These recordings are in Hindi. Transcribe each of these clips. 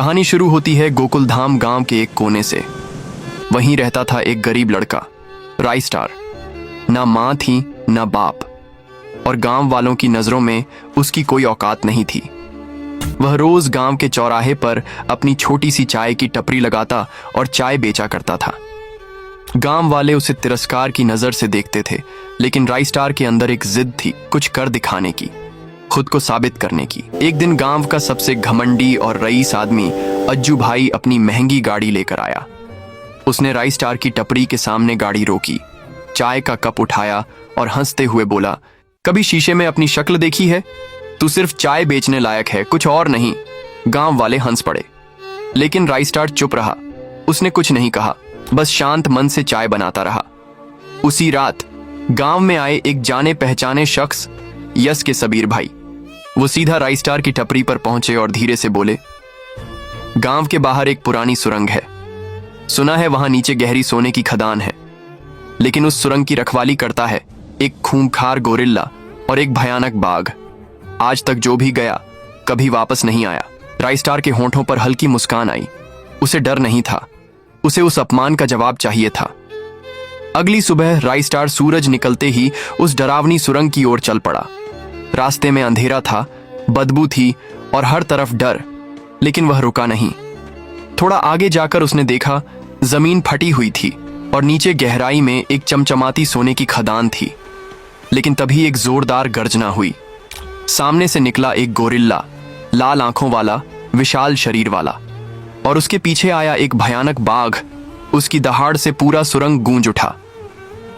कहानी शुरू होती है गोकुलधाम गांव के एक कोने से। वहीं रहता था एक गरीब लड़का, राइस्टार। ना माँ थी ना बाप, और गांव वालों की नजरों में उसकी कोई औकात नहीं थी। वह रोज गांव के चौराहे पर अपनी छोटी सी चाय की टपरी लगाता और चाय बेचा करता था। गांव वाले उसे तिरस्कार की नजर से देखते थे, लेकिन राइस्टार के अंदर एक जिद थी, कुछ कर दिखाने की, खुद को साबित करने की। एक दिन गांव का सबसे घमंडी और रईस आदमी अज्जू भाई अपनी महंगी गाड़ी लेकर आया। उसने राइस्टार की टपरी के सामने गाड़ी रोकी, चाय का कप उठाया और हंसते हुए बोला, कभी शीशे में अपनी शक्ल देखी है? तू सिर्फ चाय बेचने लायक है, कुछ और नहीं। गांव वाले हंस पड़े, लेकिन राइस्टार चुप रहा। उसने कुछ नहीं कहा, बस शांत मन से चाय बनाता रहा। उसी रात गांव में आए एक जाने पहचाने शख्स, यस के सबीर भाई। वो सीधा राइस्टार की टपरी पर पहुंचे और धीरे से बोले, गांव के बाहर एक पुरानी सुरंग है। सुना है वहां नीचे गहरी सोने की खदान है, लेकिन उस सुरंग की रखवाली करता है एक खूंखार गोरिल्ला और एक भयानक बाघ। आज तक जो भी गया कभी वापस नहीं आया। राइस्टार के होंठों पर हल्की मुस्कान आई। उसे डर नहीं था, उसे उस अपमान का जवाब चाहिए था। अगली सुबह राइस्टार सूरज निकलते ही उस डरावनी सुरंग की ओर चल पड़ा। रास्ते में अंधेरा था, बदबू थी और हर तरफ डर, लेकिन वह रुका नहीं। थोड़ा आगे जाकर उसने देखा, जमीन फटी हुई थी और नीचे गहराई में एक चमचमाती सोने की खदान थी। लेकिन तभी एक जोरदार गर्जना हुई। सामने से निकला एक गोरिल्ला, लाल आंखों वाला, विशाल शरीर वाला, और उसके पीछे आया एक भयानक बाघ। उसकी दहाड़ से पूरा सुरंग गूंज उठा।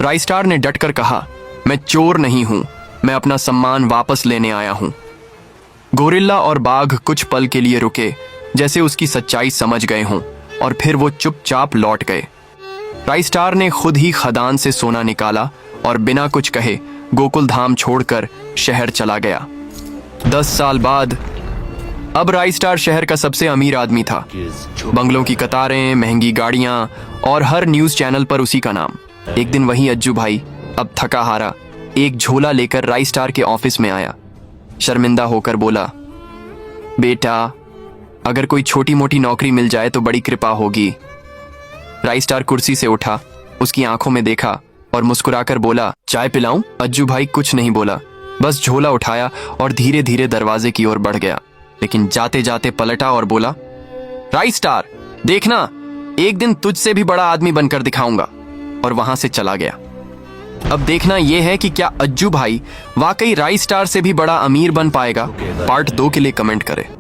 राइस्टार ने डटकर कहा, मैं चोर नहीं हूं, मैं अपना सम्मान वापस लेने आया हूं। गोरिल्ला और बाघ कुछ पल के लिए रुके, जैसे उसकी सच्चाई समझ गए हों, और फिर वो चुपचाप लौट गए। राइस्टार ने खुद ही खदान से सोना निकाला और बिना कुछ कहे गोकुलधाम छोड़कर शहर चला गया। 10 साल बाद अब राइस्टार शहर का सबसे अमीर आदमी था। बंगलों की कतारें, महंगी गाड़ियां और हर न्यूज चैनल पर उसी का नाम। एक दिन वही अज्जू भाई, अब थका हारा, एक झोला लेकर राइस्टार के ऑफिस में आया। शर्मिंदा होकर बोला, बेटा, अगर कोई छोटी मोटी नौकरी मिल जाए तो बड़ी कृपा होगी। राइस्टार कुर्सी से उठा, उसकी आंखों में देखा और मुस्कुराकर बोला, चाय पिलाऊं? अज्जू भाई कुछ नहीं बोला, बस झोला उठाया और धीरे धीरे दरवाजे की ओर बढ़ गया। लेकिन जाते जाते पलटा और बोला, राइस्टार, देखना, एक दिन तुझसे भी बड़ा आदमी बनकर दिखाऊंगा। और वहां से चला गया। अब देखना यह है कि क्या अज्जू भाई वाकई राइस्टार से भी बड़ा अमीर बन पाएगा। पार्ट 2 के लिए कमेंट करें।